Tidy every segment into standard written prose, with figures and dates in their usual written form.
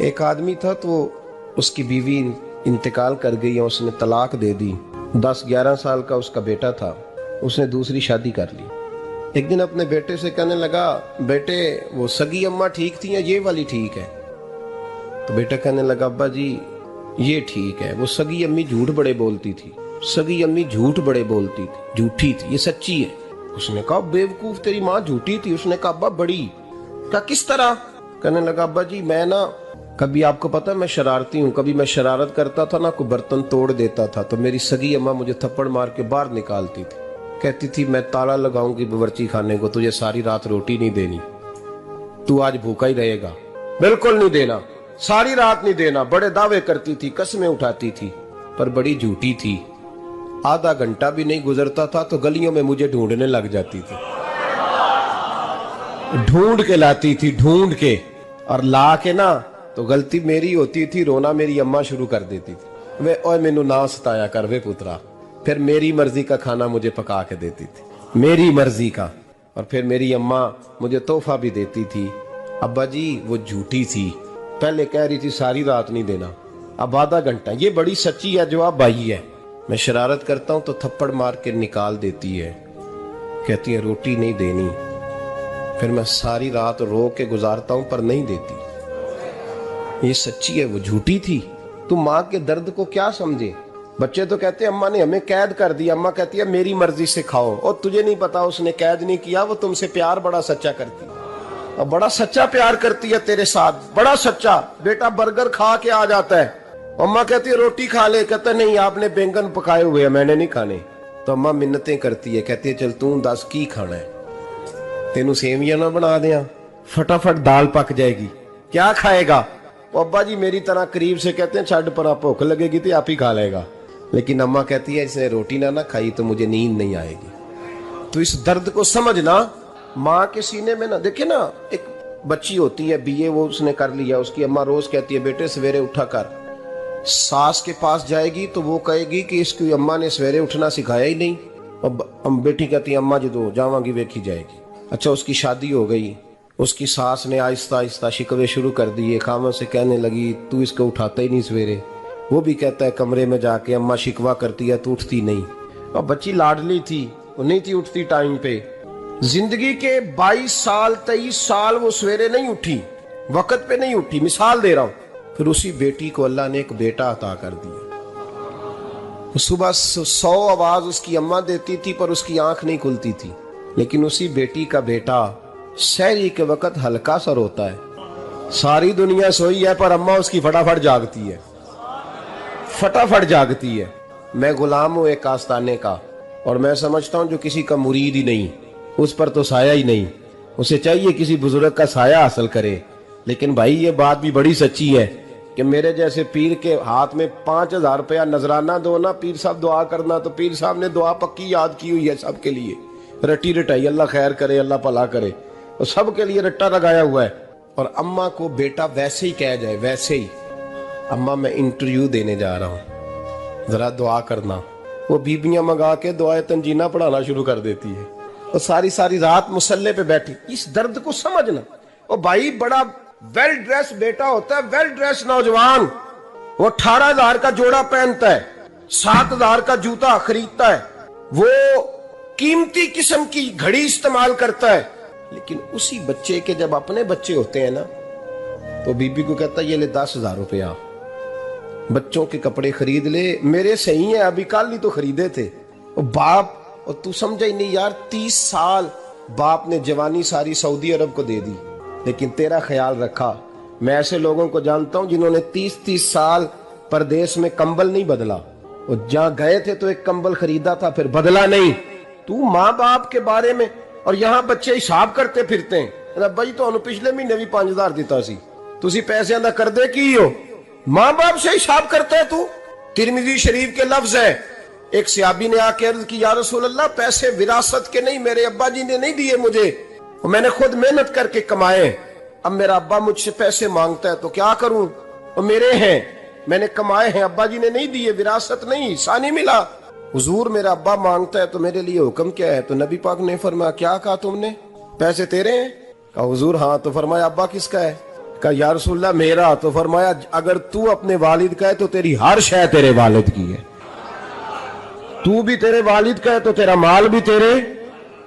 ایک آدمی تھا تو اس کی بیوی انتقال کر گئی اور اس نے طلاق دے دی. 10-11 سال کا اس کا بیٹا تھا. اس نے دوسری شادی کر لی. ایک دن اپنے بیٹے سے کہنے لگا بیٹے وہ سگی اماں ٹھیک تھی یا یہ والی ٹھیک ہے؟ تو بیٹا کہنے لگا ابا جی یہ ٹھیک ہے، وہ سگی امی جھوٹ بڑے بولتی تھی، سگی امی جھوٹ بڑے بولتی تھی، جھوٹی تھی، یہ سچی ہے. اس نے کہا بیوقوف تیری ماں جھوٹی تھی. اس نے کہا ابا بڑی. کہا کس طرح؟ کہنے لگا ابا جی میں نا کبھی آپ کو پتا میں شرارتی ہوں، کبھی میں شرارت کرتا تھا نا کوئی برتن توڑ دیتا تھا تو میری سگی اماں مجھے تھپڑ مار کے باہر نکالتی تھی. کہتی تھی میں تالا لگاؤں گی باورچی خانے کو، تجھے ساری رات روٹی نہیں دینی، تو آج بھوکا ہی رہے گا، بالکل نہیں دینا، ساری رات نہیں دینا. بڑے دعوے کرتی تھی، قسمیں اٹھاتی تھی، پر بڑی جھوٹی تھی. آدھا گھنٹہ بھی نہیں گزرتا تھا تو گلیوں میں مجھے ڈھونڈنے لگ جاتی تھی، ڈھونڈ کے لاتی تھی، ڈھونڈ کے، اور لا کے نا تو غلطی میری ہوتی تھی، رونا میری اماں شروع کر دیتی تھی. وے اوے مینوں نہ ستایا کر وے پترا. پھر میری مرضی کا کھانا مجھے پکا کے دیتی تھی، میری مرضی کا. اور پھر میری اماں مجھے تحفہ بھی دیتی تھی. ابا جی وہ جھوٹی تھی، پہلے کہہ رہی تھی ساری رات نہیں دینا، اب آدھا گھنٹہ. یہ بڑی سچی ہے جو آپ بھائی ہے. میں شرارت کرتا ہوں تو تھپڑ مار کے نکال دیتی ہے، کہتی ہے روٹی نہیں دینی. پھر میں ساری رات رو کے گزارتا ہوں پر نہیں دیتی. یہ سچی ہے، وہ جھوٹی تھی. تو ماں کے درد کو کیا سمجھے؟ بچے تو کہتے ہیں اماں نے ہمیں قید کر دیا، اماں کہتی ہے میری مرضی سے کھاؤ. اور تجھے نہیں پتا اس نے قید نہیں کیا، وہ تم سے پیار بڑا سچا کرتی ہے، اور بڑا سچا پیار کرتی ہے تیرے ساتھ، بڑا سچا. بیٹا برگر کھا کے آ جاتا ہے، اماں کہتی ہے روٹی کھا لے، کہتا ہے نہیں آپ نے بینگن پکائے ہوئے ہیں میں نے نہیں کھانے. تو اماں منتیں کرتی ہے، کہتی ہے چل تم دس کی کھانا ہے، تینوں سیویاں نہ بنا دیاں، فٹافٹ دال پک جائے گی، کیا کھائے گا؟ ابا جی میری طرح قریب سے کہتے ہیں چھڈ پر آپ بھوک لگے گی تو آپ ہی کھا لے گا. لیکن اماں کہتی ہے اس نے روٹی نہ کھائی تو مجھے نیند نہیں آئے گی. تو اس درد کو سمجھنا. ماں کے سینے میں نا دیکھیں نا، ایک بچی ہوتی ہے BA وہ اس نے کر لیا، اس کی اماں روز کہتی ہے بیٹے سویرے اٹھا کر. ساس کے پاس جائے گی تو وہ کہے گی کہ اس کی اماں نے سویرے اٹھنا سکھایا ہی نہیں. اب بیٹی کہتی ہے اماں جدو جاواں گی ویکھی جائے گی. اچھا اس کی شادی ہو گئی، اس کی ساس نے آہستہ آہستہ شکوے شروع کر دیے، خامن سے کہنے لگی تو اس کو اٹھاتا ہی نہیں سویرے. وہ بھی کہتا ہے کمرے میں جا کے اماں شکوا کرتی ہے تو اٹھتی نہیں. اور بچی لاڈلی تھی، وہ نہیں تھی اٹھتی ٹائم پہ. زندگی کے 22 سال 23 سال وہ سویرے نہیں اٹھی، وقت پہ نہیں اٹھی. مثال دے رہا ہوں. پھر اسی بیٹی کو اللہ نے ایک بیٹا عطا کر دیا. صبح 100 آواز اس کی اماں دیتی تھی پر اس کی آنکھ نہیں کھلتی تھی. لیکن اسی بیٹی کا بیٹا سحری کے وقت ہلکا سا روتا ہے، ساری دنیا سوئی ہے پر اماں اس کی فٹافٹ جاگتی ہے، فٹافٹ جاگتی ہے. میں غلام ہوں ایک آستانے کا، اور میں سمجھتا ہوں جو کسی کا مرید ہی نہیں اس پر تو سایہ ہی نہیں، اسے چاہیے کسی بزرگ کا سایہ حاصل کرے. لیکن بھائی یہ بات بھی بڑی سچی ہے کہ میرے جیسے پیر کے ہاتھ میں 5000 روپیہ نذرانہ دو نا، پیر صاحب دعا کرنا، تو پیر صاحب نے دعا پکی یاد کی ہوئی ہے سب کے لیے، رٹی رٹائی، اللہ خیر کرے اللہ بھلا کرے، اور سب کے لیے رٹا لگایا ہوا ہے. اور اماں کو بیٹا ویسے ہی کہہ جائے، ویسے ہی اماں میں انٹرویو دینے جا رہا ہوں ذرا دعا کرنا، وہ بیبیاں منگا کے دعائے تنجینہ پڑھانا شروع کر دیتی ہے، اور ساری رات مسلح پہ بیٹھی. اس درد کو سمجھنا. اور بھائی بڑا ویل ڈریس بیٹا ہوتا ہے، ویل ڈریس نوجوان، وہ 18,000 کا جوڑا پہنتا ہے، 7,000 کا جوتا خریدتا ہے، وہ قیمتی قسم کی گھڑی استعمال کرتا ہے. لیکن اسی بچے کے جب اپنے بچے ہوتے ہیں نا تو بی بی کو کہتا ہے یہ لے 10,000 روپیہ، بچوں کے کپڑے خرید لے، میرے صحیح ہیں ابھی کل ہی تو خریدے تھے. اور باپ، اور تو سمجھا ہی نہیں یار، 30 سال باپ نے جوانی ساری سعودی عرب کو دے دی لیکن تیرا خیال رکھا. میں ایسے لوگوں کو جانتا ہوں جنہوں نے 30 سال پردیس میں کمبل نہیں بدلا، اور جہاں گئے تھے تو ایک کمبل خریدا تھا پھر بدلا نہیں. تو ماں باپ کے بارے میں، اور یہاں بچے حساب کرتے پھرتے ہیں، ربا جی تو پچھلے مہینے بھی 5,000 دیتا سی، تسی پیسے اندہ کر دے کی ہو، ماں باپ سے حساب کرتا ہے تو. ترمذی شریف کے لفظ ہے، ایک صحابی نے آ کے عرض کی یا رسول اللہ پیسے وراثت کے نہیں، میرے ابا جی نے نہیں دیے مجھے، اور میں نے خود محنت کر کے کمائے، اب میرا ابا مجھ سے پیسے مانگتا ہے تو کیا کروں، اور میرے ہیں میں نے کمائے ہیں، ابا جی نے نہیں دیے، وراثت نہیں، حصہ نہیں ملا. حضور میرا ابا مانگتا ہے تو میرے لیے حکم کیا ہے؟ تو نبی پاک نے فرمایا کیا کہا تم نے؟ پیسے تیرے ہیں؟ کہا حضور ہاں. تو فرمایا ابا کس کا ہے؟ کہا یا رسول اللہ میرا؟ تو فرمایا اگر تو اپنے والد کا ہے تو تیری ہر شے تیرے والد کی ہے، تو بھی تیرے والد کا ہے تو تیرا مال بھی تیرے۔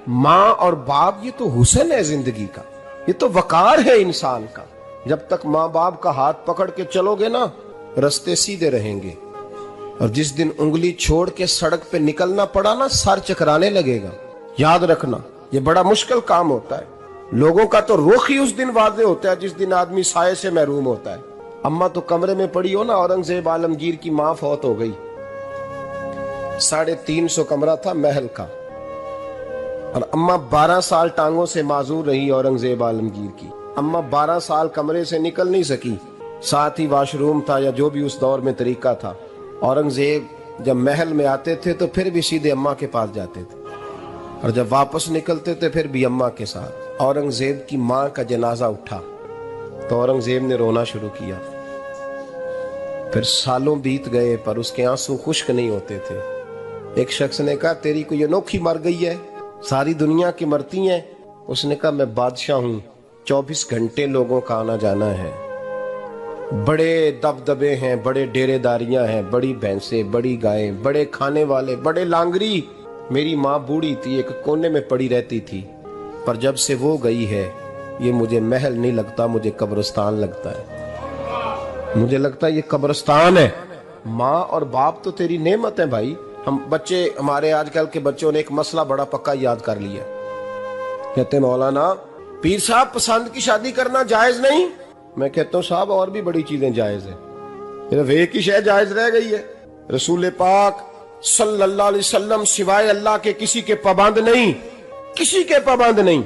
ماں اور باپ یہ تو حسن ہے زندگی کا، یہ تو وقار ہے انسان کا۔ جب تک ماں باپ کا ہاتھ پکڑ کے چلو گے نا رستے سیدھے رہیں گے، اور جس دن انگلی چھوڑ کے سڑک پہ نکلنا پڑا نا سر چکرانے لگے گا۔ یاد رکھنا یہ بڑا مشکل کام ہوتا ہے۔ لوگوں کا تو رخ ہی اس دن واضح ہوتا ہے جس دن آدمی سائے سے محروم ہوتا ہے۔ اماں تو کمرے میں پڑی ہو نا، اورنگزیب عالمگیر کی ماں فوت ہو گئی، 350 کمرہ تھا محل کا، اور اماں 12 سال ٹانگوں سے معذور رہی اورنگزیب عالمگیر کی۔ اماں 12 سال کمرے سے نکل نہیں سکی، ساتھ ہی واش روم تھا یا جو بھی اس دور میں طریقہ تھا۔ اورنگزیب جب محل میں آتے تھے تو پھر بھی سیدھے اماں کے پاس جاتے تھے، اور جب واپس نکلتے تھے پھر بھی اماں کے ساتھ۔ اورنگزیب کی ماں کا جنازہ اٹھا تو اورنگزیب نے رونا شروع کیا، پھر سالوں بیت گئے پر اس کے آنسو خشک نہیں ہوتے تھے۔ ایک شخص نے کہا تیری کوئی انوکھی مر گئی ہے، ساری دنیا کی مرتی ہیں؟ اس نے کہا میں بادشاہ ہوں، 24 گھنٹے لوگوں کا آنا جانا ہے، بڑے دبدبے ہیں، بڑے ڈیرے داریاں ہیں، بڑی بھینسیں، بڑی گائیں، بڑے کھانے والے، بڑے لانگری۔ میری ماں بوڑھی تھی، ایک کونے میں پڑی رہتی تھی، پر جب سے وہ گئی ہے یہ مجھے محل نہیں لگتا، مجھے قبرستان لگتا ہے، مجھے لگتا ہے یہ قبرستان ہے۔ ماں اور باپ تو تیری نعمت ہے بھائی۔ ہم بچے، ہمارے آج کل کے بچوں نے ایک مسئلہ بڑا پکا یاد کر لیا، کہتے مولانا پیر صاحب پسند کی شادی کرنا جائز نہیں؟ میں کہتا ہوں صاحب اور بھی بڑی چیزیں جائز ہیں، صرف ایک ہی شے جائز رہ گئی ہے، رسول پاک صلی اللہ علیہ وسلم سوائے اللہ کے کسی کے پابند نہیں، کسی کے پابند نہیں۔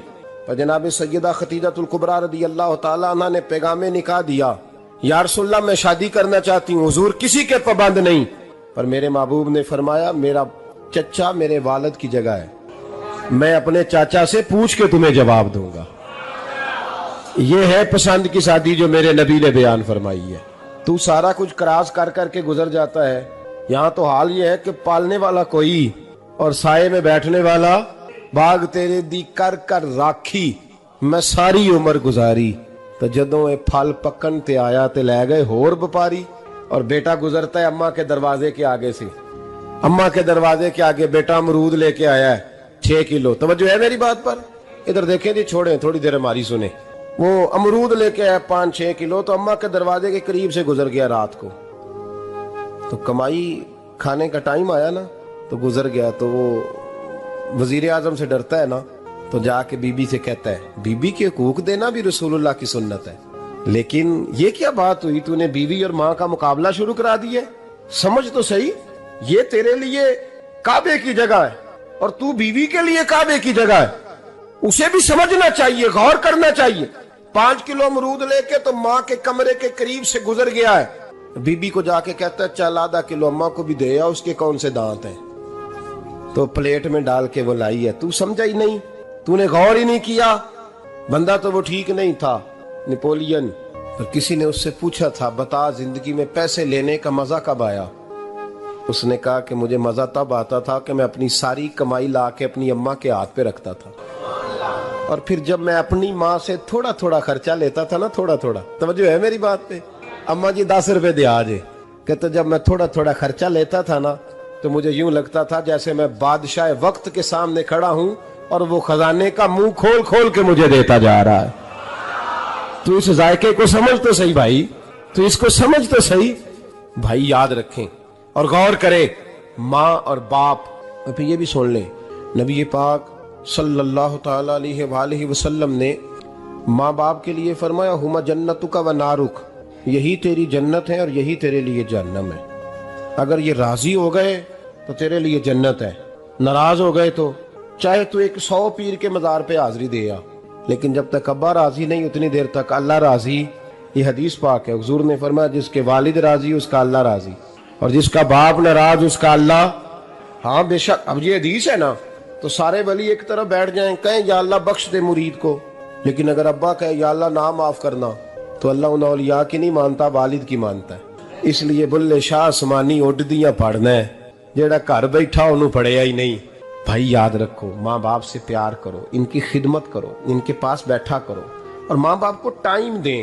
پر جناب سیدہ خدیجہ الکبریٰ رضی اللہ تعالی عنہ نے پیغام نکاح دیا، یا رسول اللہ میں شادی کرنا چاہتی ہوں، حضور کسی کے پابند نہیں۔ پر میرے محبوب نے فرمایا میرا چچا میرے والد کی جگہ ہے، میں اپنے چاچا سے پوچھ کے تمہیں جواب دوں گا۔ یہ ہے پسند کی شادی جو میرے نبی نے بیان فرمائی ہے۔ تو سارا کچھ کراس کر کر کے گزر جاتا ہے، یہاں تو حال یہ ہے کہ پالنے والا کوئی اور سائے میں بیٹھنے والا۔ باغ تیرے دی کر کر راکھی میں ساری عمر گزاری، تو جدوں اے پھل پکن تے آیا تے لے گئے ہور بپاری۔ اور بیٹا گزرتا ہے اماں کے دروازے کے آگے سے، اماں کے دروازے کے آگے بیٹا امرود لے کے آیا ہے 6 کلو۔ توجہ ہے میری بات پر؟ ادھر دیکھیں جی، چھوڑیں تھوڑی دیر ہماری سنیں۔ وہ امرود لے کے آیا 5-6 کلو، تو اماں کے دروازے کے قریب سے گزر گیا رات کو، تو کمائی کھانے کا ٹائم آیا نا تو گزر گیا۔ تو وہ وزیر اعظم سے ڈرتا ہے نا، تو جا کے بی بی سے کہتا ہے بی بی کے حقوق دینا بھی رسول اللہ کی سنت ہے، لیکن یہ کیا بات ہوئی، تو نے بیوی اور ماں کا مقابلہ شروع کرا دیا؟ سمجھ تو صحیح، یہ تیرے لیے کعبے کی جگہ ہے اور تو بیوی کے لیے کعبے کی جگہ ہے، اسے بھی سمجھنا چاہیے، غور کرنا چاہیے۔ 5 کلو امرود لے کے تو ماں کے کمرے کے قریب سے گزر گیا ہے، بی بی کو جا کے کہتا ہے چل آدھا کلو اماں کو بھی دے یا، اس کے کون سے دانت ہیں، تو پلیٹ میں ڈال کے وہ لائی ہے۔ تو سمجھا ہی نہیں، تو نے غور ہی نہیں کیا۔ بندہ تو وہ ٹھیک نہیں تھا، نیپولین، اور کسی نے اس سے پوچھا تھا بتا زندگی میں پیسے لینے کا مزہ کب آیا؟ اس نے کہا کہ مجھے مزہ تب آتا تھا کہ میں اپنی ساری کمائی لا کے اپنی اماں کے ہاتھ پہ رکھتا تھا، اور پھر جب میں اپنی ماں سے تھوڑا تھوڑا خرچہ لیتا تھا نا، تھوڑا تھوڑا، توجہ ہے میری بات پہ؟ اماں جی 10 روپے دے آجے، کہتے جب میں تھوڑا تھوڑا خرچہ لیتا تھا نا تو مجھے یوں لگتا تھا جیسے میں بادشاہ وقت کے سامنے کھڑا ہوں اور وہ خزانے کا منہ کھول کھول کے مجھے دیتا جا رہا ہے۔ تو اس ذائقے کو سمجھ تو صحیح بھائی، تو اس کو سمجھ تو صحیح بھائی۔ یاد رکھیں اور غور کریں، ماں اور باپ۔ اور پھر یہ بھی سن لیں، نبی پاک صلی اللہ تعالی علیہ وآلہ وسلم نے ماں باپ کے لیے فرمایا ہما جنتک و نارک، یہی تیری جنت ہے اور یہی تیرے لیے جہنم ہے۔ اگر یہ راضی ہو گئے تو تیرے لیے جنت ہے، ناراض ہو گئے تو چاہے تو 100 پیر کے مزار پہ حاضری دے آ، لیکن جب تک ابا راضی نہیں اتنی دیر تک اللہ راضی۔ یہ حدیث پاک ہے، حضور نے فرمایا جس کے والد راضی اس کا اللہ راضی، اور جس کا باپ ناراض اس کا اللہ۔ ہاں بے شک، اب یہ حدیث ہے نا تو سارے ولی ایک طرف بیٹھ جائیں، کہیں یا اللہ بخش دے مرید کو، لیکن اگر ابا کہے یا اللہ نہ معاف کرنا تو اللہ ان اولیاء کی نہیں مانتا، والد کی مانتا ہے۔ اس لیے بلے شاہ آسمانی اڈ دیاں پڑھنا ہے، جیڑا گھر بیٹھا انہوں پڑھیا ہی نہیں۔ بھائی یاد رکھو، ماں باپ سے پیار کرو، ان کی خدمت کرو، ان کے پاس بیٹھا کرو، اور ماں باپ کو ٹائم دیں۔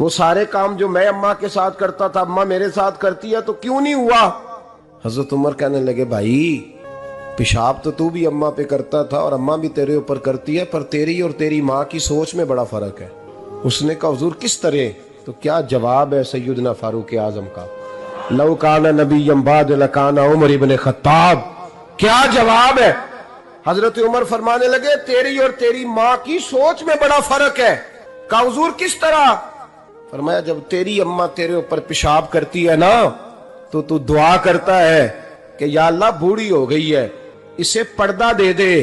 وہ سارے کام جو میں اماں کے ساتھ کرتا تھا اماں میرے ساتھ کرتی ہے تو کیوں نہیں ہوا؟ حضرت عمر کہنے لگے بھائی پیشاب تو بھی اماں پہ کرتا تھا اور اماں بھی تیرے اوپر کرتی ہے، پر تیری اور تیری ماں کی سوچ میں بڑا فرق ہے۔ اس نے کہا حضور کس طرح؟ تو کیا جواب ہے سیدنا فاروق اعظم کا، لو کان نبی بعد لکان عمر ابن خطاب، کیا جواب ہے؟ حضرت عمر فرمانے لگے تیری اور تیری ماں کی سوچ میں بڑا فرق ہے۔ کہا حضور کس طرح؟ فرمایا جب تیری اماں تیرے اوپر پیشاب کرتی ہے نا تو دعا کرتا ہے کہ یا اللہ بوڑھی ہو گئی ہے اسے پردہ دے دے،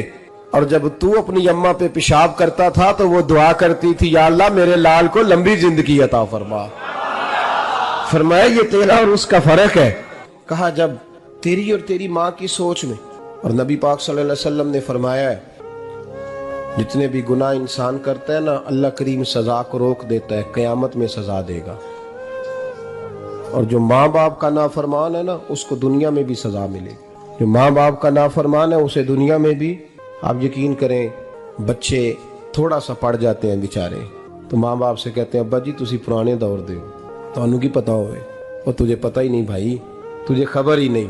اور جب تو اپنی اماں پہ پیشاب کرتا تھا تو وہ دعا کرتی تھی یا اللہ میرے لال کو لمبی زندگی عطا فرما۔ فرمایا یہ تیرا اور اس کا فرق ہے۔ کہا جب تیری اور تیری ماں کی سوچ میں، اور نبی پاک صلی اللہ علیہ وسلم نے فرمایا ہے جتنے بھی گناہ انسان کرتا ہے نا اللہ کریم سزا کو روک دیتا ہے، قیامت میں سزا دے گا، اور جو ماں باپ کا نافرمان ہے نا اس کو دنیا میں بھی سزا ملے گی۔ جو ماں باپ کا نافرمان ہے اسے دنیا میں بھی، آپ یقین کریں بچے تھوڑا سا پڑ جاتے ہیں بیچارے تو ماں باپ سے کہتے ہیں ابا جی تسی پرانے دور دے ہو تو انہوں کی پتا ہوئے، اور تجھے پتہ ہی نہیں بھائی، تجھے خبر ہی نہیں،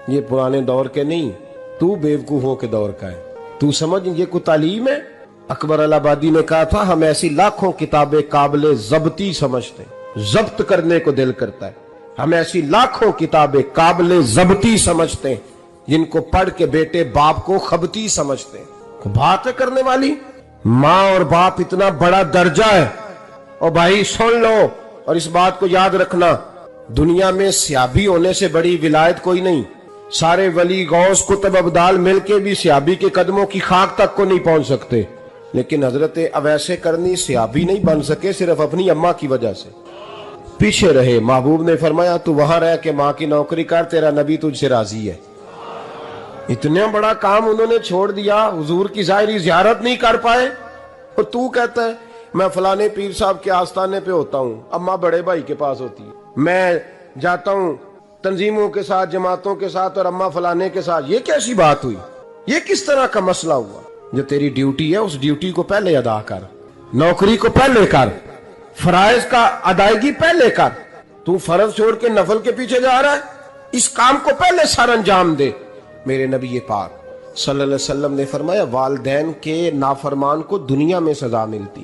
یہ پرانے دور کے نہیں، تو بیوقوفوں کے دور کا ہے، تو سمجھ یہ کوئی تعلیم ہے؟ اکبر الہآبادی نے کہا تھا ہم ایسی لاکھوں کتابیں قابل ضبطی سمجھتے ہیں، ضبط کرنے کو دل کرتا ہے، ہم ایسی لاکھوں کتابیں قابل ضبطی سمجھتے ہیں جن کو پڑھ کے بیٹے باپ کو خبتی سمجھتے ہیں۔ بات ہے کرنے والی، ماں اور باپ اتنا بڑا درجہ ہے۔ اور بھائی سن لو اور اس بات کو یاد رکھنا، دنیا میں سیابی ہونے سے بڑی ولایت کوئی نہیں، سارے ولی غوث کتب ابدال مل کے بھی سیابی کے قدموں کی خاک تک کو نہیں پہنچ سکتے، لیکن حضرت اویس کرنی سیابی نہیں بن سکے صرف اپنی اماں کی وجہ سے، پیچھے رہے۔ محبوب نے فرمایا تو وہاں رہ کے ماں کی نوکری کر، تیرا نبی تجھ سے راضی ہے۔ اتنا بڑا کام انہوں نے چھوڑ دیا، حضور کی ظاہری زیارت نہیں کر پائے، اور تو کہتا ہے میں فلانے پیر صاحب کے آستانے پہ ہوتا ہوں، اماں بڑے بھائی کے پاس ہوتی ہے، میں جاتا ہوں تنظیموں کے ساتھ جماعتوں کے ساتھ اور اماں فلانے کے ساتھ۔ یہ کیسی بات ہوئی؟ یہ کس طرح کا مسئلہ ہوا؟ جو تیری ڈیوٹی ہے اس ڈیوٹی کو پہلے ادا کر، نوکری کو پہلے کر، فرائض کا ادائیگی پہلے کر۔ تو فرض چھوڑ کے نفل کے پیچھے جا رہا ہے، اس کام کو پہلے سر انجام دے۔ میرے نبی پاک صلی اللہ علیہ وسلم نے فرمایا والدین کے نافرمان کو دنیا میں سزا ملتی